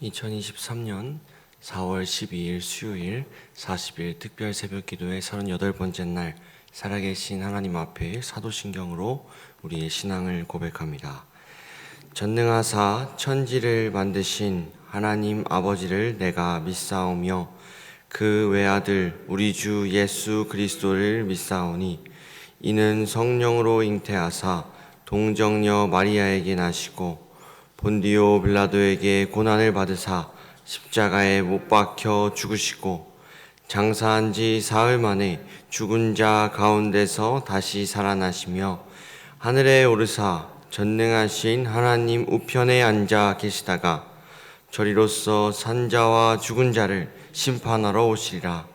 2023년 4월 12일 수요일 40일 특별 새벽기도의 38번째 날 살아계신 하나님 앞에 사도신경으로 우리의 신앙을 고백합니다. 전능하사 천지를 만드신 하나님 아버지를 내가 믿사오며 그 외아들 우리 주 예수 그리스도를 믿사오니 이는 성령으로 잉태하사 동정녀 마리아에게 나시고 본디오 빌라도에게 고난을 받으사 십자가에 못 박혀 죽으시고 장사한 지 사흘 만에 죽은 자 가운데서 다시 살아나시며 하늘에 오르사 전능하신 하나님 우편에 앉아 계시다가 저리로서 산 자와 죽은 자를 심판하러 오시리라.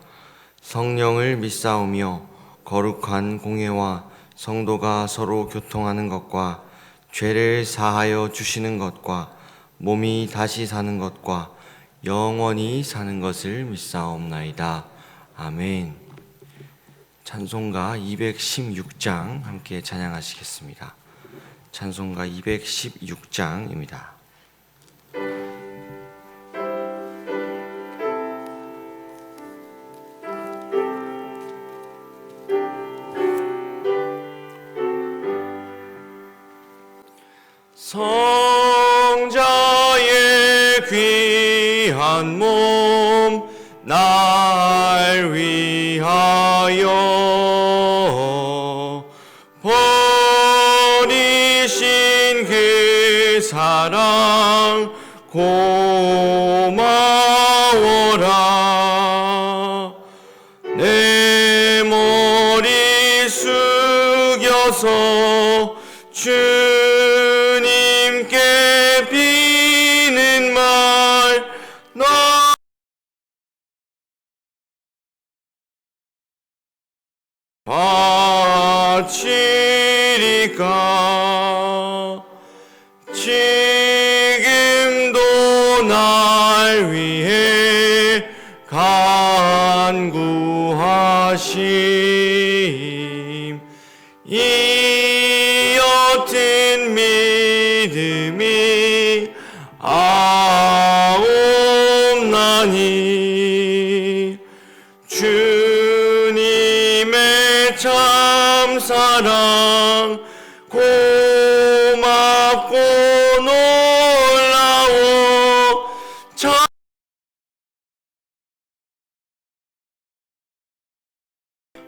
성령을 믿사오며 거룩한 공회와 성도가 서로 교통하는 것과 죄를 사하여 주시는 것과 몸이 다시 사는 것과 영원히 사는 것을 믿사옵나이다. 아멘. 찬송가 216장 함께 찬양하시겠습니다. 찬송가 216장입니다. 성자의 귀한 몸 날 위하여 버리신 그 사랑 고마워라. 내 머리 숙여서 주님께 비는 말 바치리까. 지금도 날 위해 간구하심 이 옅은 믿음이 아옵나니. 주님의 참사랑 고맙고 놀라워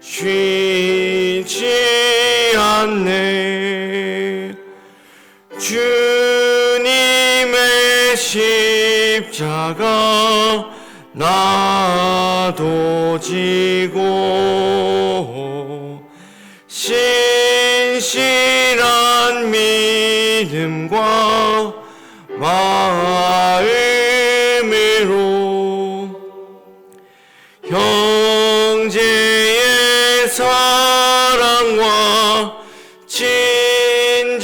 쉬지 않네. 주님의 십자가 나도 지고 신실한 믿음과 마음으로 형제의 사랑과 친절한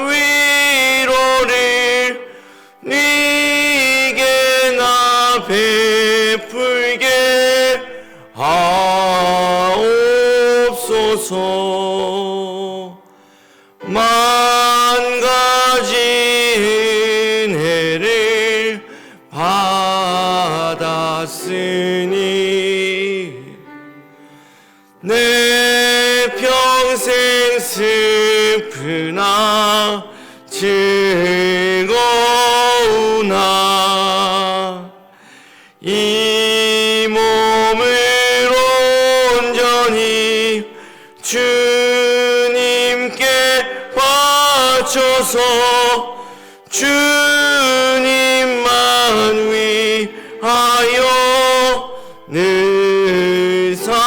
위로를 네게 나 베풀게 하옵소서. 만 가지 은혜를 받았으니 내 평생 슬프나 즐거우나 이 몸을 온전히 주님께 바쳐서 주님만 위하여 늘 살겠네.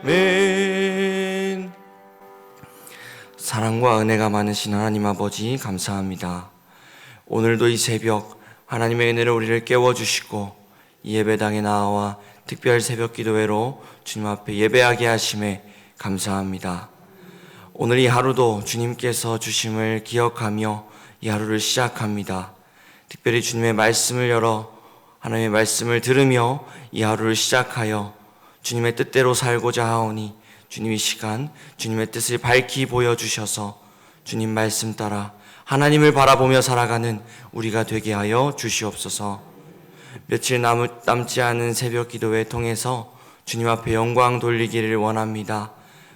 아멘. 사랑과 은혜가 많으신 하나님 아버지 감사합니다. 오늘도 이 새벽 하나님의 은혜로 우리를 깨워주시고 이 예배당에 나와 특별 새벽 기도회로 주님 앞에 예배하게 하심에 감사합니다. 오늘 이 하루도 주님께서 주심을 기억하며 이 하루를 시작합니다. 특별히 주님의 말씀을 열어 하나님의 말씀을 들으며 이 하루를 시작하여 주님의 뜻대로 살고자 하오니 주님 이 시간 주님의 뜻을 밝히 보여주셔서 주님 말씀 따라 하나님을 바라보며 살아가는 우리가 되게 하여 주시옵소서. 며칠 남지 않은 새벽 기도회 통해서 주님 앞에 영광 돌리기를 원합니다.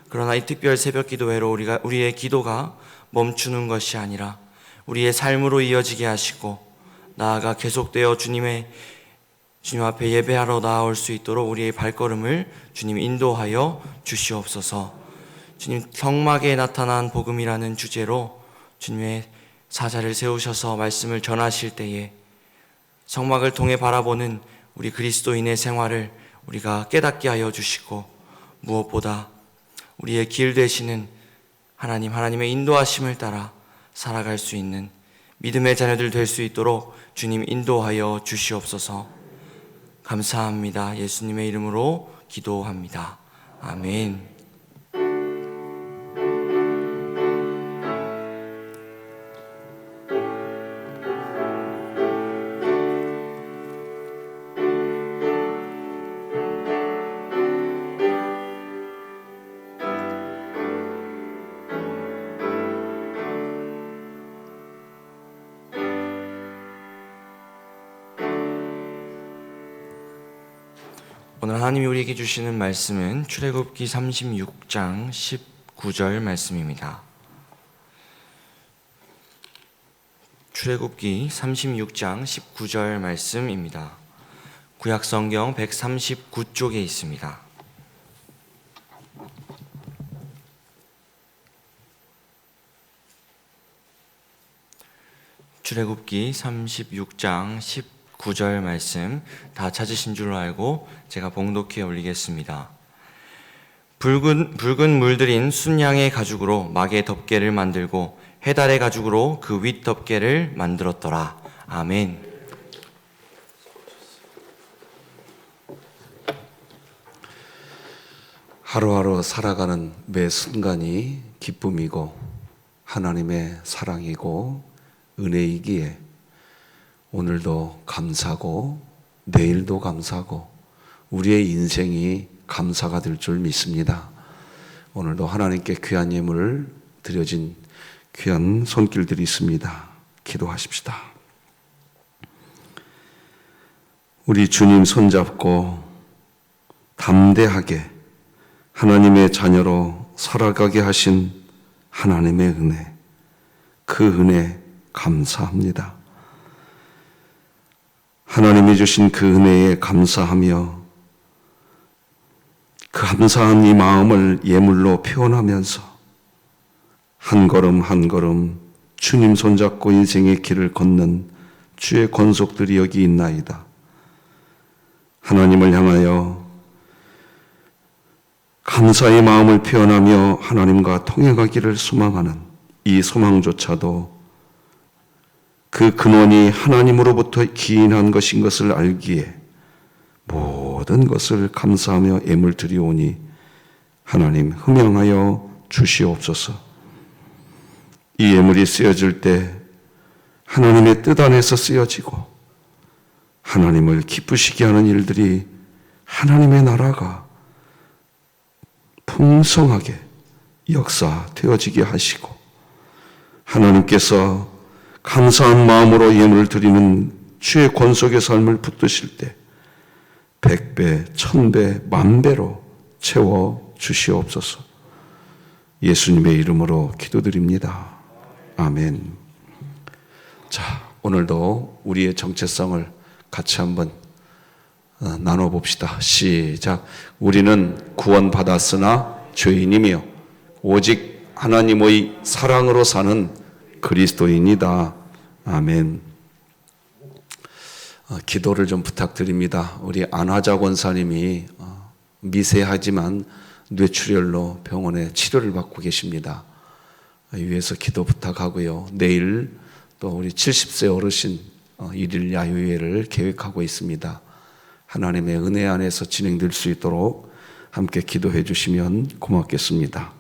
그러나 이 특별 새벽 기도회로 우리의 기도가 멈추는 것이 아니라 우리의 삶으로 이어지게 하시고 나아가 계속되어 주님 앞에 예배하러 나아올 수 있도록 우리의 발걸음을 주님 인도하여 주시옵소서. 주님 성막에 나타난 복음이라는 주제로 주님의 사자를 세우셔서 말씀을 전하실 때에 성막을 통해 바라보는 우리 그리스도인의 생활을 우리가 깨닫게 하여 주시고 무엇보다 우리의 길 되시는 하나님의 인도하심을 따라 살아갈 수 있는 믿음의 자녀들 될 수 있도록 주님 인도하여 주시옵소서. 감사합니다. 예수님의 이름으로 기도합니다. 아멘. 오늘 하나님이 우리에게 주시는 말씀은 출애굽기 36장 19절 말씀입니다. 출애굽기 36장 19절 말씀입니다. 구약성경 139쪽에 있습니다. 출애굽기 36장 19절 말씀 다 찾으신 줄로 알고 제가 봉독해 올리겠습니다. 붉은 물들인 순양의 가죽으로 막의 덮개를 만들고 해달의 가죽으로 그 윗 덮개를 만들었더라. 아멘. 하루하루 살아가는 매 순간이 기쁨이고 하나님의 사랑이고 은혜이기에 오늘도 감사하고 내일도 감사하고 우리의 인생이 감사가 될 줄 믿습니다. 오늘도 하나님께 귀한 예물을 드려진 귀한 손길들이 있습니다. 기도하십시다. 우리 주님 손잡고 담대하게 하나님의 자녀로 살아가게 하신 하나님의 은혜, 그 은혜 감사합니다. 하나님이 주신 그 은혜에 감사하며 그 감사한 이 마음을 예물로 표현하면서 한 걸음 한 걸음 주님 손잡고 인생의 길을 걷는 주의 권속들이 여기 있나이다. 하나님을 향하여 감사의 마음을 표현하며 하나님과 통행하기를 소망하는 이 소망조차도 그 근원이 하나님으로부터 기인한 것인 것을 알기에 모든 것을 감사하며 예물 드리오니 하나님 흠양하여 주시옵소서. 이 예물이 쓰여질 때 하나님의 뜻 안에서 쓰여지고 하나님을 기쁘시게 하는 일들이 하나님의 나라가 풍성하게 역사되어지게 하시고 하나님께서 감사한 마음으로 예물을 드리는 주의 권속의 삶을 붙드실 때 100배, 1000배, 10,000배로 채워 주시옵소서. 예수님의 이름으로 기도드립니다. 아멘. 자, 오늘도 우리의 정체성을 같이 한번 나눠봅시다. 시작. 우리는 구원받았으나 죄인이며 오직 하나님의 사랑으로 사는 그리스도인이다. 아멘. 기도를 좀 부탁드립니다. 우리 안화자 권사님이 미세하지만 뇌출혈로 병원에 치료를 받고 계십니다. 위해서 기도 부탁하고요. 내일 또 우리 70세 어르신 일일 야유회를 계획하고 있습니다. 하나님의 은혜 안에서 진행될 수 있도록 함께 기도해 주시면 고맙겠습니다.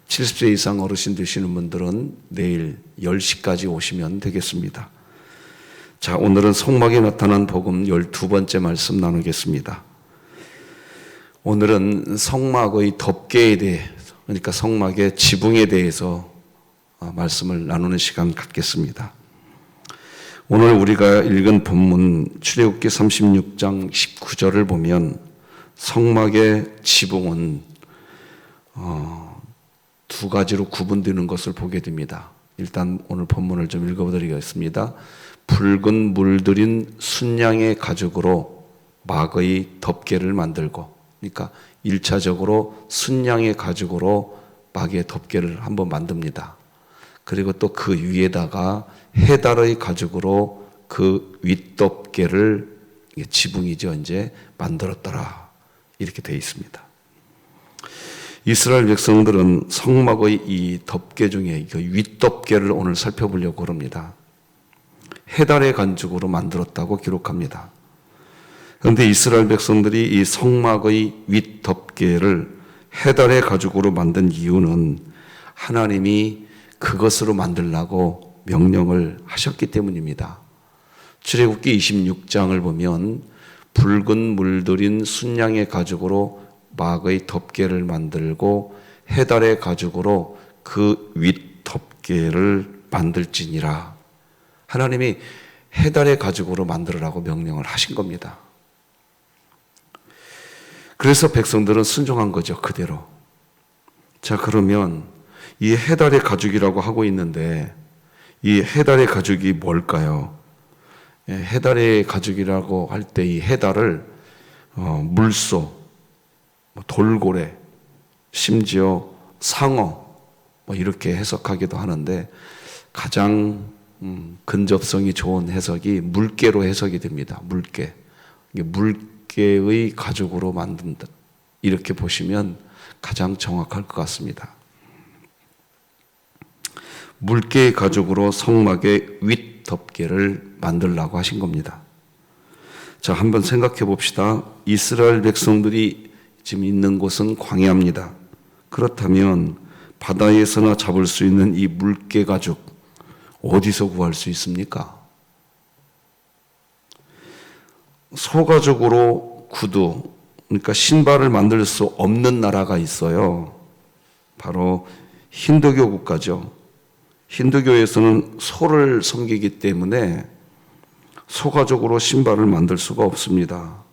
70세 이상 어르신 되시는 분들은 내일 10시까지 오시면 되겠습니다. 자, 오늘은 성막에 나타난 복음 12번째 말씀 나누겠습니다. 오늘은 성막의 덮개에 대해, 그러니까 성막의 지붕에 대해서 말씀을 나누는 시간 갖겠습니다. 오늘 우리가 읽은 본문 출애굽기 36장 19절을 보면 성막의 지붕은 두 가지로 구분되는 것을 보게 됩니다. 일단 오늘 본문을 좀 읽어드리겠습니다. 붉은 물들인 순양의 가죽으로 막의 덮개를 만들고, 그러니까 1차적으로 순양의 가죽으로 막의 덮개를 한번 만듭니다. 그리고 또 그 위에다가 해달의 가죽으로 그 윗덮개를, 지붕이죠, 이제 만들었더라, 이렇게 되어 있습니다. 이스라엘 백성들은 성막의 이 덮개 중에 그 윗덮개를 오늘 살펴보려고 합니다. 해달의 가죽으로 만들었다고 기록합니다. 그런데 이스라엘 백성들이 이 성막의 윗덮개를 해달의 가죽으로 만든 이유는 하나님이 그것으로 만들라고 명령을 하셨기 때문입니다. 출애굽기 26장을 보면 붉은 물들인 순양의 가죽으로 막의 덮개를 만들고 해달의 가죽으로 그 윗덮개를 만들지니라. 하나님이 해달의 가죽으로 만들으라고 명령을 하신 겁니다. 그래서 백성들은 순종한 거죠, 그대로. 자, 그러면 이 해달의 가죽이라고 하고 있는데 이 해달의 가죽이 뭘까요? 해달의 가죽이라고 할 때 이 해달을 물소, 돌고래, 심지어 상어 이렇게 해석하기도 하는데 가장 근접성이 좋은 해석이 물개로 해석이 됩니다. 물개. 물개의 가죽으로 만든다. 이렇게 보시면 가장 정확할 것 같습니다. 물개의 가죽으로 성막의 윗덮개를 만들라고 하신 겁니다. 자, 한번 생각해 봅시다. 이스라엘 백성들이 지금 있는 곳은 광야입니다. 그렇다면 바다에서나 잡을 수 있는 이 물개 가죽 어디서 구할 수 있습니까? 소가죽으로 구두, 그러니까 신발을 만들 수 없는 나라가 있어요. 바로 힌두교 국가죠. 힌두교에서는 소를 섬기기 때문에 소가죽으로 신발을 만들 수가 없습니다.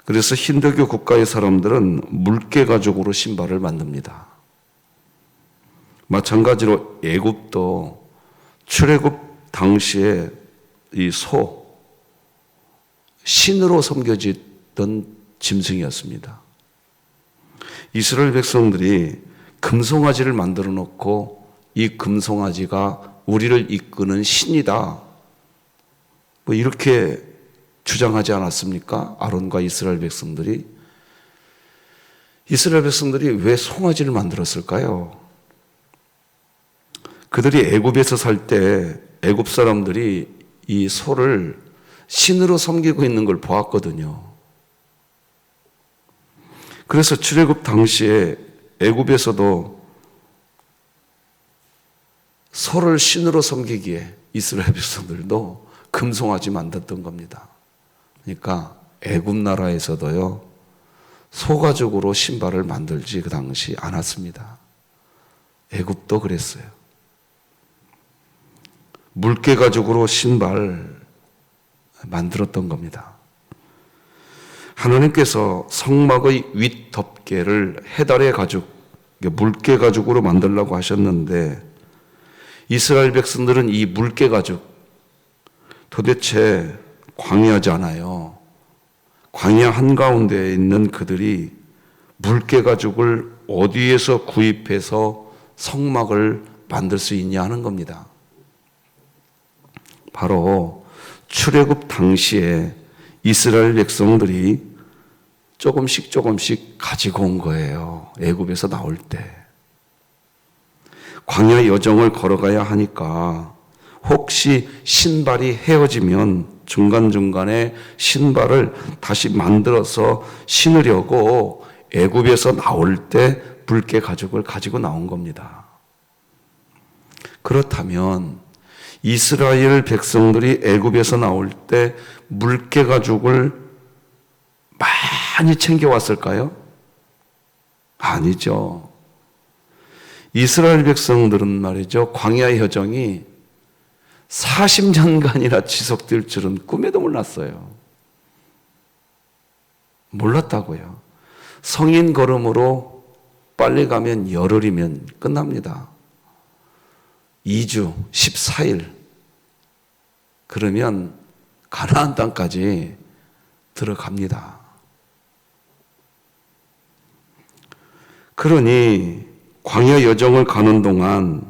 그래서 힌두교 국가의 사람들은 물개 가죽으로 신발을 만듭니다. 마찬가지로 애굽도 출애굽 당시에 이 소, 신으로 섬겨지던 짐승이었습니다. 이스라엘 백성들이 금송아지를 만들어 놓고 이 금송아지가 우리를 이끄는 신이다, 이렇게 주장하지 않았습니까? 아론과 이스라엘 백성들이. 이스라엘 백성들이 왜 송아지를 만들었을까요? 그들이 애굽에서 살 때 애굽 사람들이 이 소를 신으로 섬기고 있는 걸 보았거든요. 그래서 출애굽 당시에 애굽에서도 소를 신으로 섬기기에 이스라엘 백성들도 금송아지 만들었던 겁니다. 그러니까 애굽 나라에서도요, 소가죽으로 신발을 만들지 그 당시 않았습니다. 애굽도 그랬어요. 물개 가죽으로 신발 만들었던 겁니다. 하나님께서 성막의 윗덮개를 해달의 가죽, 물개 가죽으로 만들라고 하셨는데 이스라엘 백성들은 이 물개 가죽 도대체 광야잖아요. 광야 한가운데에 있는 그들이 물개 가죽을 어디에서 구입해서 성막을 만들 수 있냐 하는 겁니다. 바로 출애굽 당시에 이스라엘 백성들이 조금씩 가지고 온 거예요. 애굽에서 나올 때. 광야 여정을 걸어가야 하니까 혹시 신발이 헤어지면 중간중간에 신발을 다시 만들어서 신으려고 애굽에서 나올 때 물개 가죽을 가지고 나온 겁니다. 그렇다면 이스라엘 백성들이 애굽에서 나올 때 물개 가죽을 많이 챙겨왔을까요? 아니죠. 이스라엘 백성들은 말이죠, 광야의 여정이 40년간이나 지속될 줄은 꿈에도 몰랐어요. 몰랐다고요. 성인 걸음으로 빨리 가면 열흘이면 끝납니다. 2주 14일 그러면 가나안 땅까지 들어갑니다. 그러니 광야 여정을 가는 동안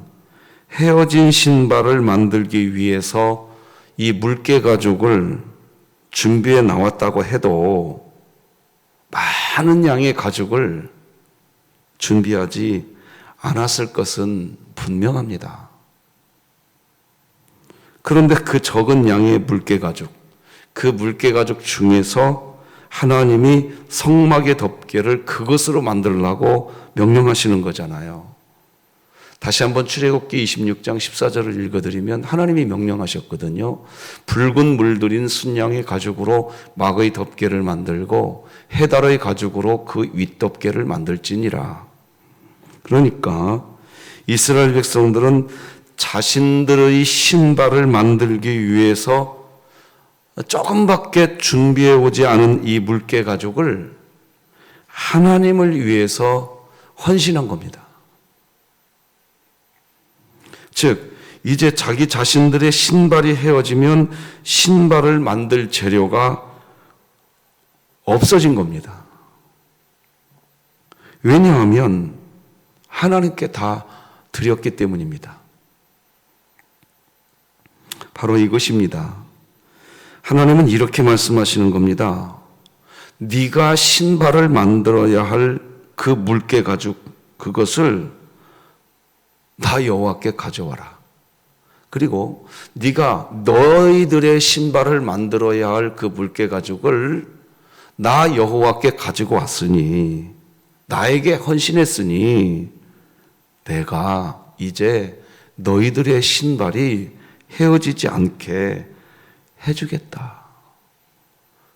헤어진 신발을 만들기 위해서 이 물개 가죽을 준비해 나왔다고 해도 많은 양의 가죽을 준비하지 않았을 것은 분명합니다. 그런데 그 적은 양의 물개 가죽, 그 물개 가죽 중에서 하나님이 성막의 덮개를 그것으로 만들라고 명령하시는 거잖아요. 다시 한번 출애굽기 26장 14절을 읽어드리면 하나님이 명령하셨거든요. 붉은 물들인 순양의 가죽으로 막의 덮개를 만들고 해달의 가죽으로 그 윗덮개를 만들지니라. 그러니까 이스라엘 백성들은 자신들의 신발을 만들기 위해서 조금밖에 준비해 오지 않은 이 물개 가죽을 하나님을 위해서 헌신한 겁니다. 즉, 이제 자기 자신들의 신발이 헤어지면 신발을 만들 재료가 없어진 겁니다. 왜냐하면 하나님께 다 드렸기 때문입니다. 바로 이것입니다. 하나님은 이렇게 말씀하시는 겁니다. 네가 신발을 만들어야 할 그 물개 가죽 그것을 나 여호와께 가져와라. 그리고 네가 너희들의 신발을 만들어야 할 그 물개 가죽을 나 여호와께 가지고 왔으니 나에게 헌신했으니 내가 이제 너희들의 신발이 헤어지지 않게 해주겠다.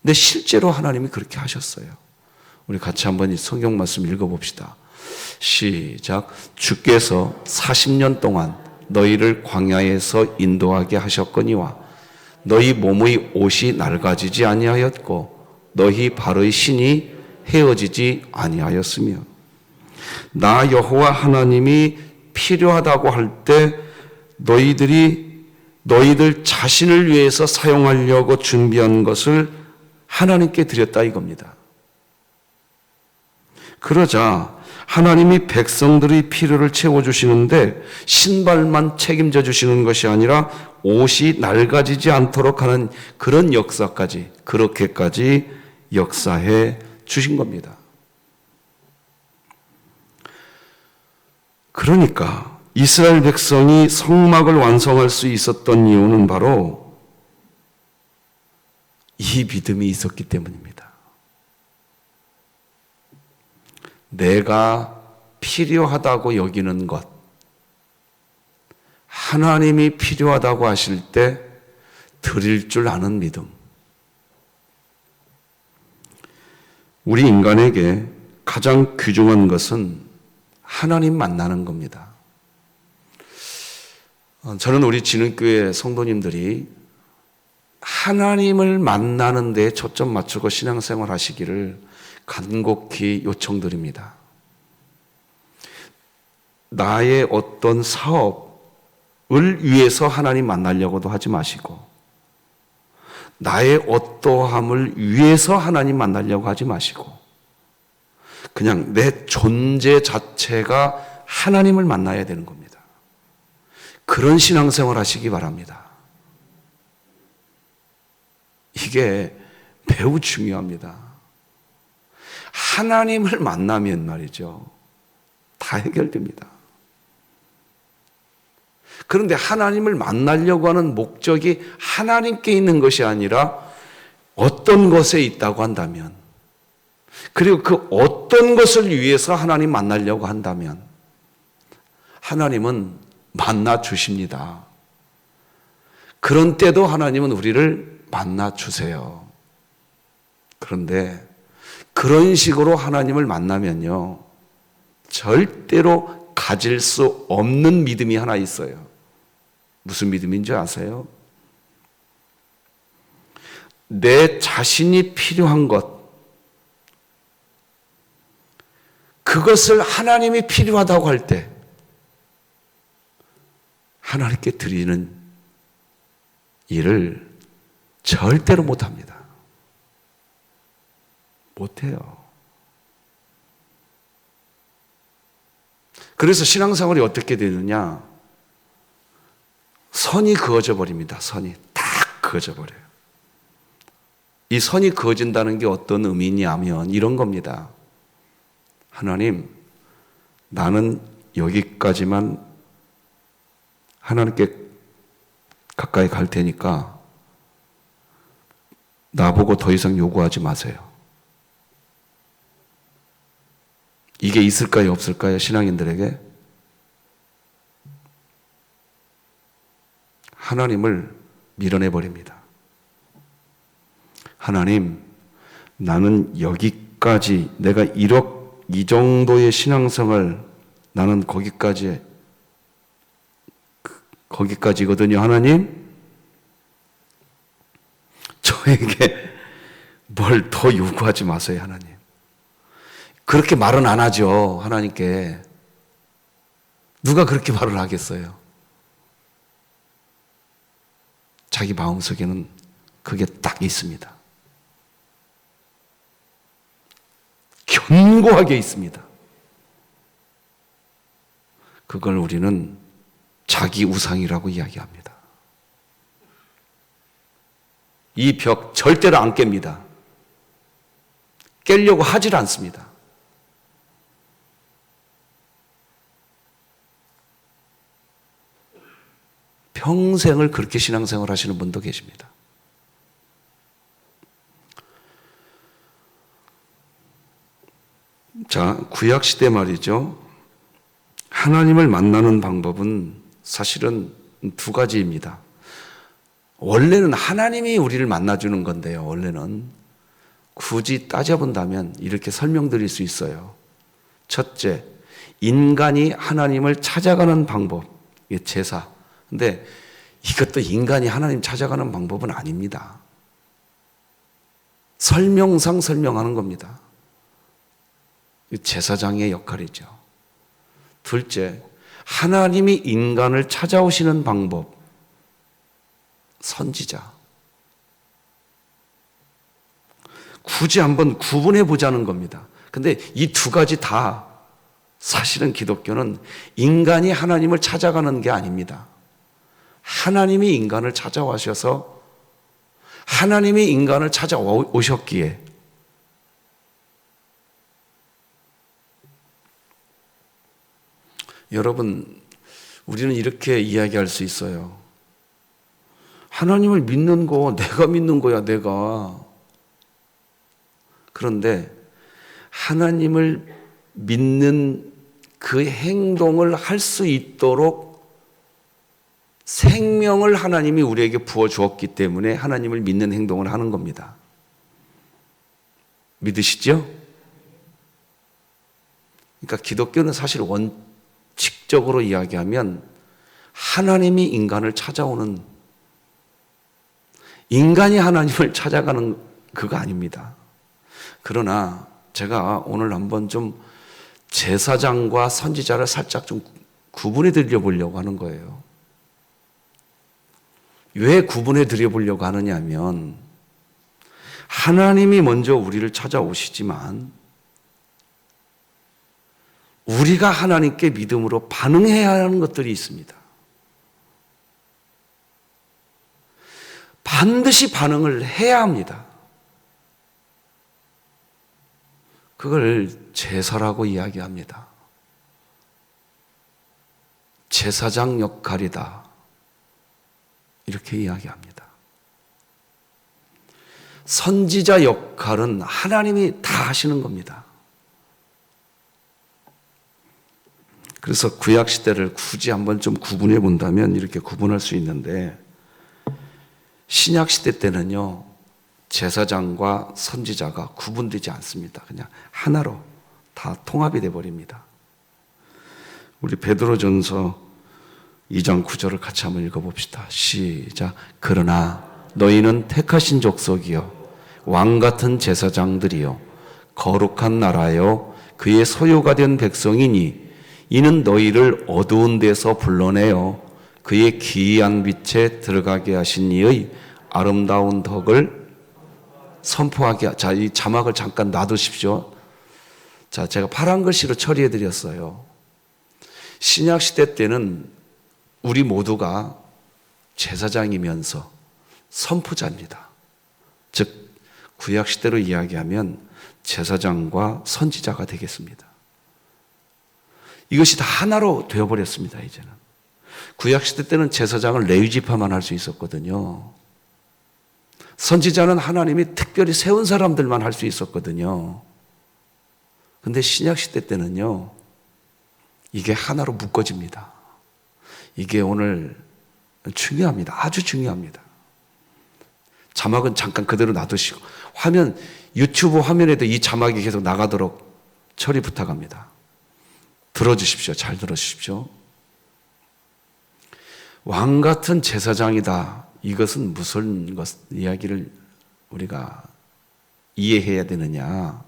근데 실제로 하나님이 그렇게 하셨어요. 우리 같이 한번 이 성경 말씀 읽어봅시다. 시작. 주께서 40년 동안 너희를 광야에서 인도하게 하셨거니와 너희 몸의 옷이 낡아지지 아니하였고 너희 발의 신이 헤어지지 아니하였으며 나 여호와 하나님이 필요하다고 할 때 너희들 자신을 위해서 사용하려고 준비한 것을 하나님께 드렸다 이겁니다. 그러자 하나님이 백성들의 필요를 채워주시는데 신발만 책임져 주시는 것이 아니라 옷이 낡아지지 않도록 하는 그런 역사까지, 그렇게까지 역사해 주신 겁니다. 그러니까 이스라엘 백성이 성막을 완성할 수 있었던 이유는 바로 이 믿음이 있었기 때문입니다. 내가 필요하다고 여기는 것, 하나님이 필요하다고 하실 때 드릴 줄 아는 믿음. 우리 인간에게 가장 귀중한 것은 하나님 만나는 겁니다. 저는 우리 진흥교회 성도님들이 하나님을 만나는 데 초점 맞추고 신앙생활 하시기를 간곡히 요청드립니다. 나의 어떤 사업을 위해서 하나님 만나려고도 하지 마시고 나의 어떠함을 위해서 하나님 만나려고 하지 마시고 그냥 내 존재 자체가 하나님을 만나야 되는 겁니다. 그런 신앙생활 하시기 바랍니다. 이게 매우 중요합니다. 하나님을 만나면 말이죠, 다 해결됩니다. 그런데 하나님을 만나려고 하는 목적이 하나님께 있는 것이 아니라 어떤 것에 있다고 한다면, 그리고 그 어떤 것을 위해서 하나님 만나려고 한다면 하나님은 만나 주십니다. 그런 때도 하나님은 우리를 만나 주세요. 그런데 그런 식으로 하나님을 만나면요, 절대로 가질 수 없는 믿음이 하나 있어요. 무슨 믿음인지 아세요? 내 자신이 필요한 것, 그것을 하나님이 필요하다고 할 때 하나님께 드리는 일을 절대로 못합니다. 못해요. 그래서 신앙생활이 어떻게 되느냐? 선이 그어져 버립니다. 선이 딱 그어져 버려요. 이 선이 그어진다는 게 어떤 의미냐면 이런 겁니다. 하나님, 나는 여기까지만 하나님께 가까이 갈 테니까 나보고 더 이상 요구하지 마세요. 이게 있을까요, 없을까요, 신앙인들에게? 하나님을 밀어내버립니다. 하나님, 나는 여기까지, 내가 이 정도의 신앙생활, 나는 거기까지거든요. 하나님, 저에게 뭘 더 요구하지 마세요, 하나님. 그렇게 말은 안 하죠, 하나님께. 누가 그렇게 말을 하겠어요? 자기 마음속에는 그게 딱 있습니다. 견고하게 있습니다. 그걸 우리는 자기 우상이라고 이야기합니다. 이 벽 절대로 안 깹니다. 깨려고 하질 않습니다. 평생을 그렇게 신앙생활 하시는 분도 계십니다. 자, 구약시대 말이죠. 하나님을 만나는 방법은 사실은 두 가지입니다. 원래는 하나님이 우리를 만나주는 건데요. 원래는 굳이 따져본다면 이렇게 설명드릴 수 있어요. 첫째, 인간이 하나님을 찾아가는 방법, 이게 제사. 근데 이것도 인간이 하나님 찾아가는 방법은 아닙니다. 설명상 설명하는 겁니다. 제사장의 역할이죠. 둘째, 하나님이 인간을 찾아오시는 방법, 선지자. 굳이 한번 구분해 보자는 겁니다. 근데 이 두 가지 다 사실은 기독교는 인간이 하나님을 찾아가는 게 아닙니다. 하나님이 인간을 찾아와셔서 하나님이 인간을 찾아오셨기에 여러분, 우리는 이렇게 이야기할 수 있어요. 하나님을 믿는 거 내가 믿는 거야, 내가. 그런데 하나님을 믿는 그 행동을 할 수 있도록 생명을 하나님이 우리에게 부어주었기 때문에 하나님을 믿는 행동을 하는 겁니다. 믿으시죠? 그러니까 기독교는 사실 원칙적으로 이야기하면 하나님이 인간을 찾아오는, 인간이 하나님을 찾아가는 그거 아닙니다. 그러나 제가 오늘 한번 좀 제사장과 선지자를 살짝 좀 구분해 드려 보려고 하는 거예요. 왜 구분해 드려 보려고 하느냐 하면 하나님이 먼저 우리를 찾아오시지만 우리가 하나님께 믿음으로 반응해야 하는 것들이 있습니다. 반드시 반응을 해야 합니다. 그걸 제사라고 이야기합니다. 제사장 역할이다. 이렇게 이야기합니다. 선지자 역할은 하나님이 다 하시는 겁니다. 그래서 구약시대를 굳이 한번 좀 구분해 본다면 이렇게 구분할 수 있는데, 신약시대 때는요, 제사장과 선지자가 구분되지 않습니다. 그냥 하나로 다 통합이 돼 버립니다. 우리 베드로전서 2장 9절을 같이 한번 읽어봅시다. 시작. 그러나 너희는 택하신 족속이요 왕 같은 제사장들이요 거룩한 나라요 그의 소유가 된 백성이니 이는 너희를 어두운 데서 불러내어 그의 기이한 빛에 들어가게 하신 이의 아름다운 덕을 선포하게. 자, 이 자막을 잠깐 놔두십시오. 자, 제가 파란 글씨로 처리해 드렸어요. 신약 시대 때는 우리 모두가 제사장이면서 선포자입니다. 즉 구약 시대로 이야기하면 제사장과 선지자가 되겠습니다. 이것이 다 하나로 되어버렸습니다. 이제는 구약 시대 때는 제사장을 레위 지파만 할 수 있었거든요. 선지자는 하나님이 특별히 세운 사람들만 할 수 있었거든요. 근데 신약 시대 때는요, 이게 하나로 묶어집니다. 이게 오늘 중요합니다. 아주 중요합니다. 자막은 잠깐 그대로 놔두시고 유튜브 화면에도 이 자막이 계속 나가도록 처리 부탁합니다. 들어주십시오. 잘 들어주십시오. 왕 같은 제사장이다. 이것은 무슨 이야기를 우리가 이해해야 되느냐?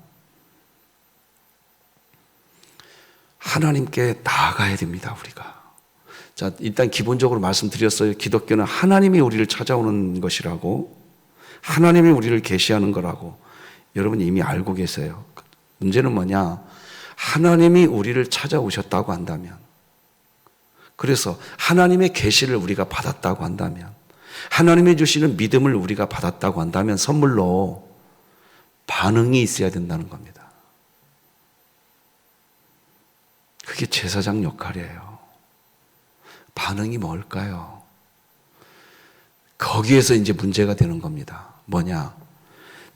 하나님께 나아가야 됩니다, 우리가. 자, 일단 기본적으로 말씀드렸어요. 기독교는 하나님이 우리를 찾아오는 것이라고, 하나님이 우리를 계시하는 거라고 여러분 이미 알고 계세요. 문제는 뭐냐? 하나님이 우리를 찾아오셨다고 한다면, 그래서 하나님의 계시를 우리가 받았다고 한다면, 하나님이 주시는 믿음을 우리가 받았다고 한다면 선물로 반응이 있어야 된다는 겁니다. 그게 제사장 역할이에요. 반응이 뭘까요? 거기에서 이제 문제가 되는 겁니다. 뭐냐?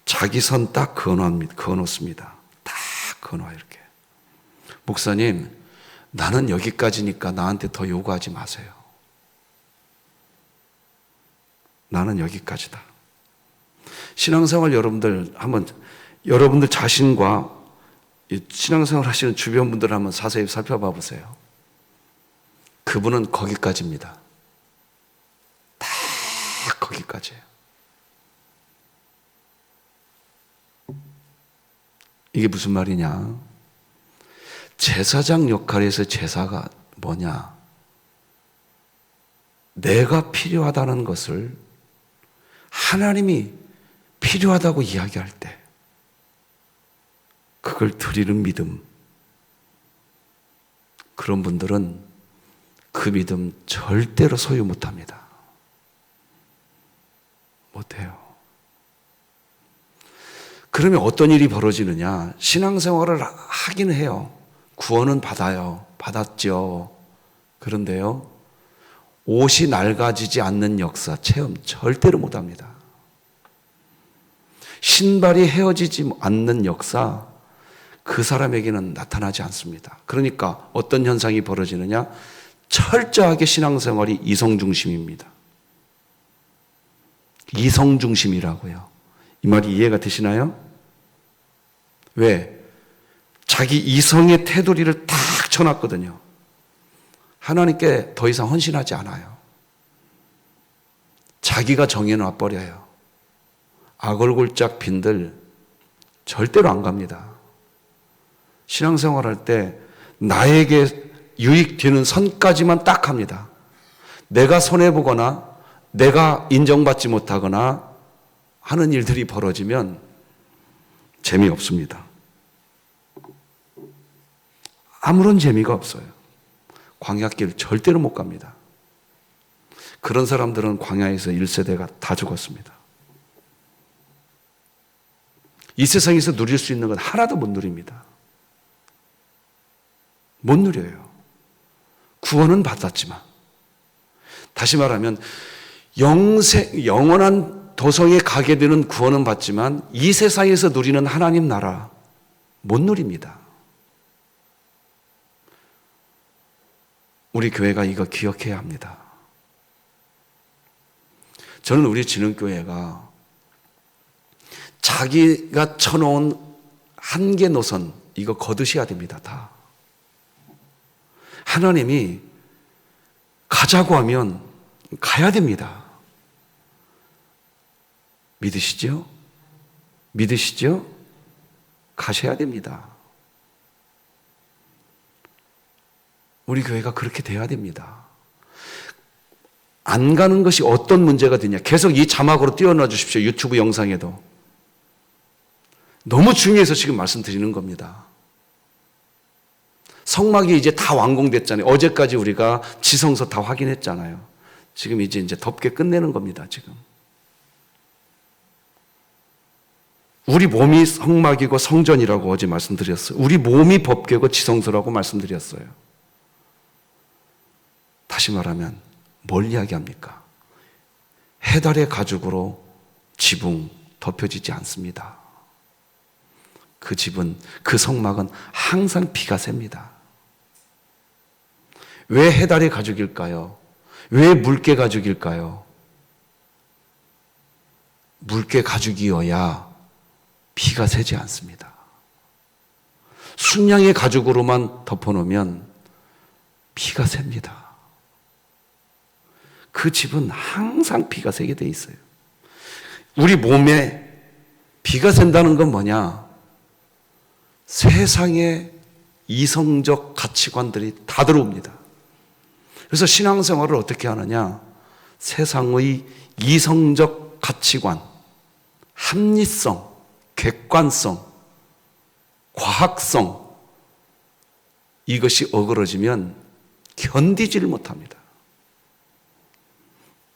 자기 선 딱 그어놓습니다. 딱 그어놔 이렇게. 목사님, 나는 여기까지니까 나한테 더 요구하지 마세요. 나는 여기까지다. 신앙생활 여러분들 자신과 신앙생활 하시는 주변 분들을 한번 자세히 살펴봐 보세요. 그분은 거기까지입니다. 다 거기까지예요. 이게 무슨 말이냐? 제사장 역할에서 제사가 뭐냐? 내가 필요하다는 것을 하나님이 필요하다고 이야기할 때 그걸 드리는 믿음. 그런 분들은 그 믿음 절대로 소유 못합니다. 못해요. 그러면 어떤 일이 벌어지느냐? 신앙생활을 하긴 해요. 구원은 받아요. 받았죠. 그런데요, 옷이 낡아지지 않는 역사, 체험 절대로 못합니다. 신발이 헤어지지 않는 역사, 그 사람에게는 나타나지 않습니다. 그러니까 어떤 현상이 벌어지느냐? 철저하게 신앙생활이 이성중심입니다. 이성중심이라고요. 이 말이 이해가 되시나요? 왜? 자기 이성의 테두리를 탁 쳐놨거든요. 하나님께 더 이상 헌신하지 않아요. 자기가 정해놔버려요. 아골골짝 빈들 절대로 안 갑니다. 신앙생활할 때 나에게 유익되는 선까지만 딱 합니다. 내가 손해보거나 내가 인정받지 못하거나 하는 일들이 벌어지면 재미없습니다. 아무런 재미가 없어요. 광야길 절대로 못 갑니다. 그런 사람들은 광야에서 1세대가 다 죽었습니다. 이 세상에서 누릴 수 있는 건 하나도 못 누립니다. 못 누려요. 구원은 받았지만, 다시 말하면 영원한 도성에 가게 되는 구원은 받지만 이 세상에서 누리는 하나님 나라 못 누립니다. 우리 교회가 이거 기억해야 합니다. 저는 우리 진흥교회가 자기가 쳐놓은 한계 노선 이거 거두셔야 됩니다. 다. 하나님이 가자고 하면 가야 됩니다. 믿으시죠? 믿으시죠? 가셔야 됩니다. 우리 교회가 그렇게 돼야 됩니다. 안 가는 것이 어떤 문제가 되냐. 계속 이 자막으로 띄워놔 주십시오. 유튜브 영상에도. 너무 중요해서 지금 말씀드리는 겁니다. 성막이 이제 다 완공됐잖아요. 어제까지 우리가 지성소 다 확인했잖아요. 지금 이제 덮개 끝내는 겁니다. 지금. 우리 몸이 성막이고 성전이라고 어제 말씀드렸어요. 우리 몸이 법궤고 지성소라고 말씀드렸어요. 다시 말하면 뭘 이야기합니까? 해달의 가죽으로 지붕 덮여지지 않습니다. 그 집은, 그 성막은 항상 비가 셉니다. 왜 해달의 가죽일까요? 왜 물개 가죽일까요? 물개 가죽이어야 비가 새지 않습니다. 순양의 가죽으로만 덮어놓으면 비가 셉니다. 그 집은 항상 비가 새게 돼 있어요. 우리 몸에 비가 샌다는 건 뭐냐? 세상의 이성적 가치관들이 다 들어옵니다. 그래서 신앙생활을 어떻게 하느냐? 세상의 이성적 가치관, 합리성, 객관성, 과학성, 이것이 어그러지면 견디지를 못합니다.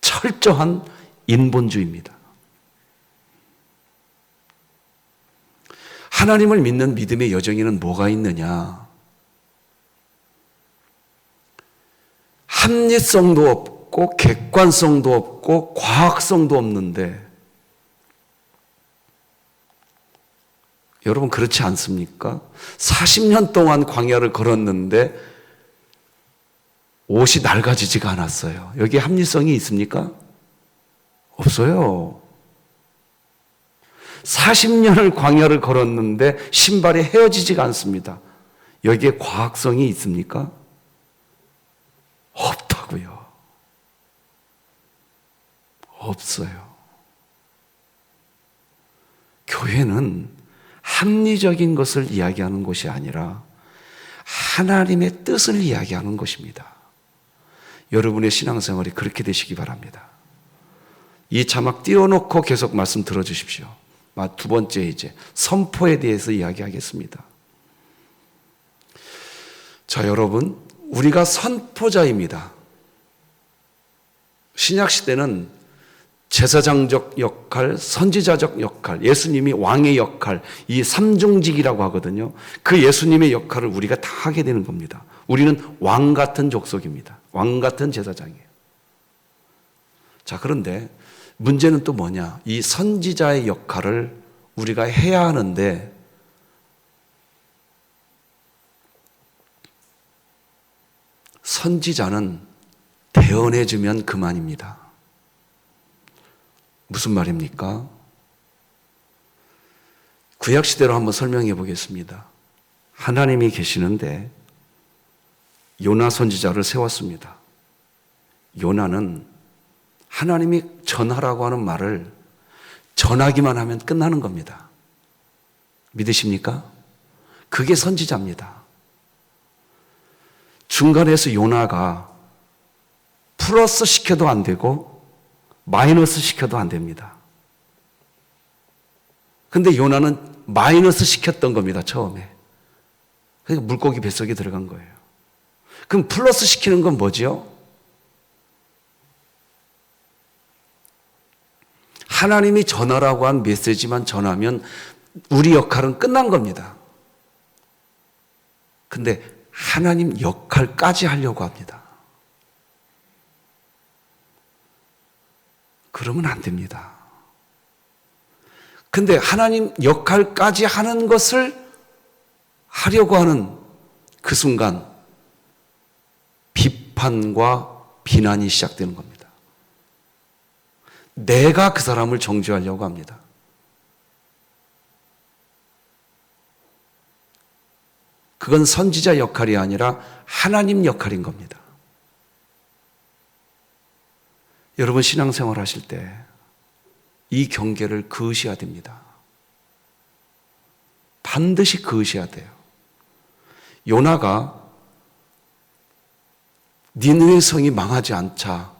철저한 인본주의입니다. 하나님을 믿는 믿음의 여정에는 뭐가 있느냐? 합리성도 없고 객관성도 없고 과학성도 없는데 여러분 그렇지 않습니까? 40년 동안 광야를 걸었는데 옷이 낡아지지가 않았어요. 여기에 합리성이 있습니까? 없어요. 40년을 광야를 걸었는데 신발이 헤어지지가 않습니다. 여기에 과학성이 있습니까? 없다고요. 없어요. 교회는 합리적인 것을 이야기하는 것이 아니라 하나님의 뜻을 이야기하는 것입니다. 여러분의 신앙생활이 그렇게 되시기 바랍니다. 이 자막 띄워놓고 계속 말씀 들어주십시오. 두 번째 이제 선포에 대해서 이야기하겠습니다. 자, 여러분, 우리가 선포자입니다. 신약시대는 제사장적 역할, 선지자적 역할, 예수님이 왕의 역할, 이 삼중직이라고 하거든요. 그 예수님의 역할을 우리가 다 하게 되는 겁니다. 우리는 왕 같은 족속입니다. 왕 같은 제사장이에요. 자, 그런데 문제는 또 뭐냐? 이 선지자의 역할을 우리가 해야 하는데 선지자는 대언해주면 그만입니다. 무슨 말입니까? 구약시대로 한번 설명해 보겠습니다. 하나님이 계시는데 요나 선지자를 세웠습니다. 요나는 하나님이 전하라고 하는 말을 전하기만 하면 끝나는 겁니다. 믿으십니까? 그게 선지자입니다. 중간에서 요나가 플러스 시켜도 안 되고 마이너스 시켜도 안 됩니다. 근데 요나는 마이너스 시켰던 겁니다, 처음에. 그러니까 물고기 뱃속에 들어간 거예요. 그럼 플러스 시키는 건 뭐지요? 하나님이 전하라고 한 메시지만 전하면 우리 역할은 끝난 겁니다. 근데 하나님 역할까지 하려고 합니다. 그러면 안 됩니다. 근데 하나님 역할까지 하는 것을 하려고 하는 그 순간 비판과 비난이 시작되는 겁니다. 내가 그 사람을 정죄하려고 합니다. 그건 선지자 역할이 아니라 하나님 역할인 겁니다. 여러분 신앙생활 하실 때 이 경계를 그으셔야 됩니다. 반드시 그으셔야 돼요. 요나가 니느웨 성이 망하지 않자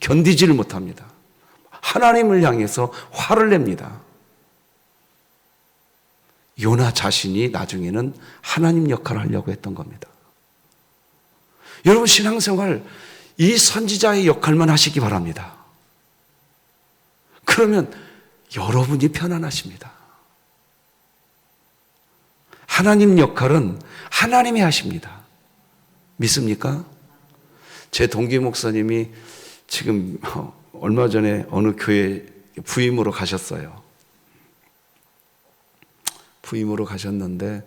견디지를 못합니다. 하나님을 향해서 화를 냅니다. 요나 자신이 나중에는 하나님 역할을 하려고 했던 겁니다. 여러분 신앙생활 이 선지자의 역할만 하시기 바랍니다. 그러면 여러분이 편안하십니다. 하나님 역할은 하나님이 하십니다. 믿습니까? 제 동기 목사님이 지금 얼마 전에 어느 교회 부임으로 가셨어요. 부임으로 가셨는데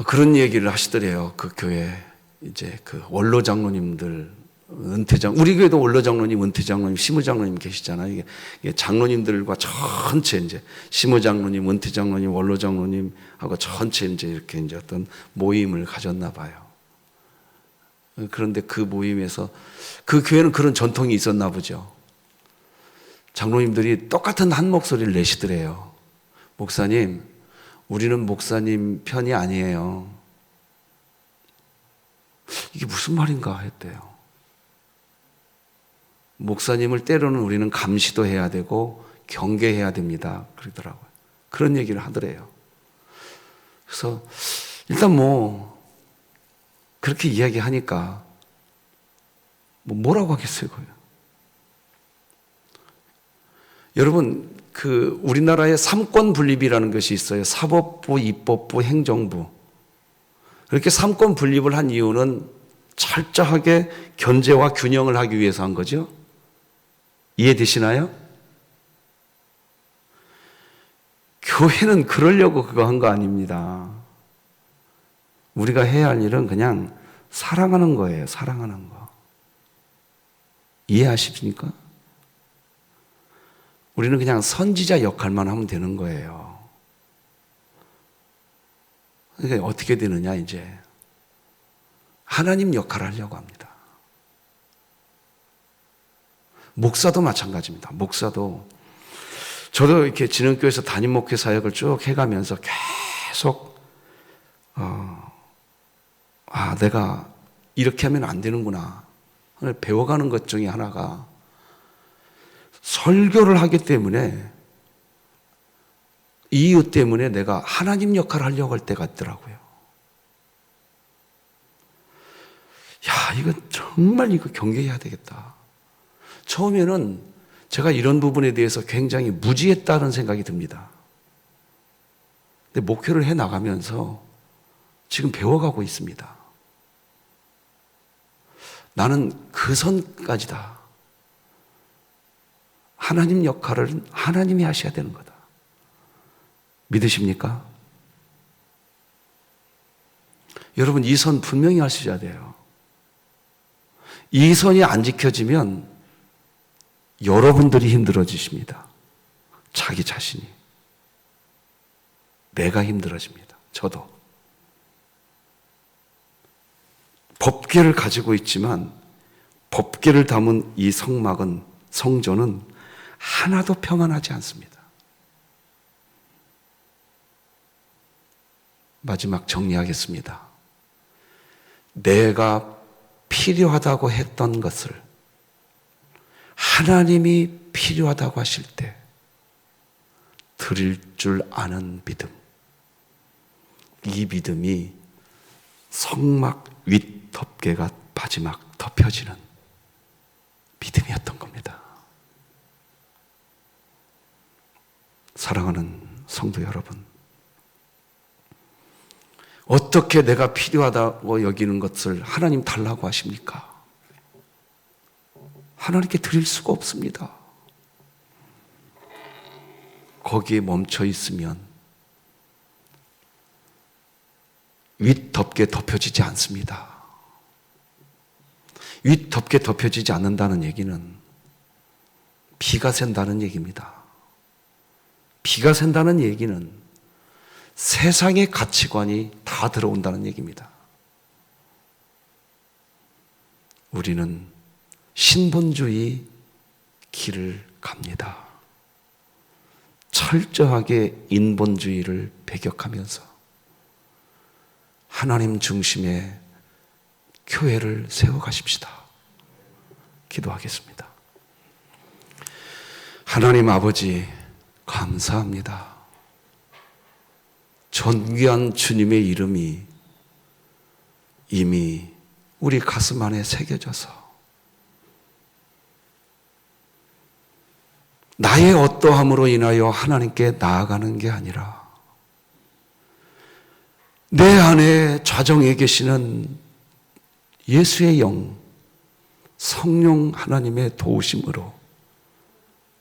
그런 얘기를 하시더래요. 그 교회 이제 그 원로 장로님들 은퇴장 우리 교회도 원로 장로님, 은퇴 장로님, 시무 장로님 계시잖아요. 이게 장로님들과 전체 이제 시무 장로님, 은퇴 장로님, 원로 장로님하고 전체 이제 이렇게 이제 어떤 모임을 가졌나 봐요. 그런데 그 모임에서 그 교회는 그런 전통이 있었나 보죠. 장로님들이 똑같은 한 목소리를 내시더래요. 목사님, 우리는 목사님 편이 아니에요. 이게 무슨 말인가 했대요. 목사님을 때로는 우리는 감시도 해야 되고 경계해야 됩니다. 그러더라고요. 그런 얘기를 하더래요. 그래서 일단 그렇게 이야기하니까 뭐라고 하겠어요, 그거요. 여러분, 우리나라에 삼권 분립이라는 것이 있어요. 사법부, 입법부, 행정부. 그렇게 삼권 분립을 한 이유는 철저하게 견제와 균형을 하기 위해서 한 거죠. 이해되시나요? 교회는 그러려고 그거 한 거 아닙니다. 우리가 해야 할 일은 그냥 사랑하는 거예요. 사랑하는 거. 이해하십니까? 우리는 그냥 선지자 역할만 하면 되는 거예요. 그러니까 어떻게 되느냐 이제 하나님 역할을 하려고 합니다. 목사도 마찬가지입니다. 목사도 저도 이렇게 진흥교회에서 담임 목회 사역을 쭉 해가면서 계속 내가 이렇게 하면 안 되는구나 배워가는 것 중에 하나가 설교를 하기 때문에 이유 때문에 내가 하나님 역할을 하려고 할 때가 있더라고요. 이거 정말 경계해야 되겠다. 처음에는 제가 이런 부분에 대해서 굉장히 무지했다는 생각이 듭니다. 근데 목회를 해 나가면서 지금 배워가고 있습니다. 나는 그 선까지다. 하나님 역할을 하나님이 하셔야 되는 거다. 믿으십니까? 여러분, 이 선 분명히 하셔야 돼요. 이 선이 안 지켜지면 여러분들이 힘들어지십니다. 자기 자신이. 내가 힘들어집니다. 저도. 법궤를 가지고 있지만 법궤를 담은 이 성전은 하나도 평안하지 않습니다. 마지막 정리하겠습니다. 내가 필요하다고 했던 것을 하나님이 필요하다고 하실 때 드릴 줄 아는 믿음. 이 믿음이 성막 윗덮개가 마지막 덮여지는 믿음이었던 겁니다. 사랑하는 성도 여러분, 어떻게 내가 필요하다고 여기는 것을 하나님 달라고 하십니까? 하나님께 드릴 수가 없습니다. 거기에 멈춰 있으면 윗덮개 덮여지지 않습니다. 윗덮개 덮여지지 않는다는 얘기는 비가 샌다는 얘기입니다. 비가 샌다는 얘기는 세상의 가치관이 다 들어온다는 얘기입니다. 우리는 신본주의 길을 갑니다. 철저하게 인본주의를 배격하면서 하나님 중심의 교회를 세워가십시다. 기도하겠습니다. 하나님 아버지, 감사합니다. 존귀한 주님의 이름이 이미 우리 가슴 안에 새겨져서 나의 어떠함으로 인하여 하나님께 나아가는 게 아니라 내 안에 좌정에 계시는 예수의 영, 성령 하나님의 도우심으로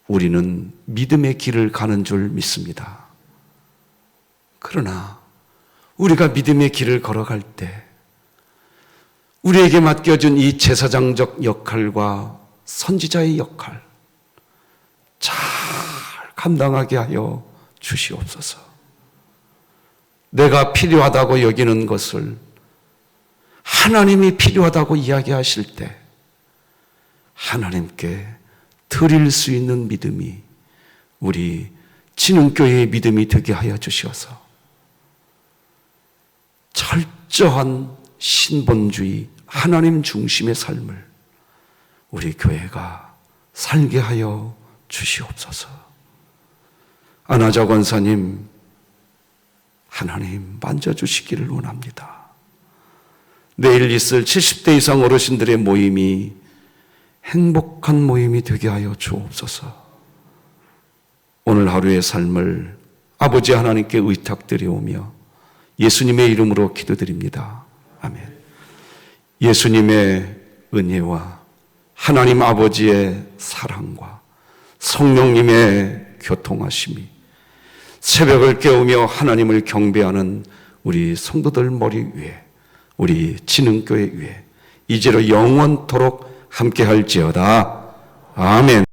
우리는 믿음의 길을 가는 줄 믿습니다. 그러나 우리가 믿음의 길을 걸어갈 때 우리에게 맡겨진 이 제사장적 역할과 선지자의 역할 잘 감당하게 하여 주시옵소서. 내가 필요하다고 여기는 것을 하나님이 필요하다고 이야기하실 때 하나님께 드릴 수 있는 믿음이 우리 진흥교회의 믿음이 되게 하여 주시어서 철저한 신본주의 하나님 중심의 삶을 우리 교회가 살게 하여 주시옵소서. 안하자 권사님, 하나님 만져주시기를 원합니다. 내일 있을 70대 이상 어르신들의 모임이 행복한 모임이 되게 하여 주옵소서. 오늘 하루의 삶을 아버지 하나님께 의탁드리오며 예수님의 이름으로 기도드립니다. 아멘. 예수님의 은혜와 하나님 아버지의 사랑과 성령님의 교통하심이 새벽을 깨우며 하나님을 경배하는 우리 성도들 머리 위에, 우리 진흥교회 위에 이제로 영원토록 함께할지어다. 아멘.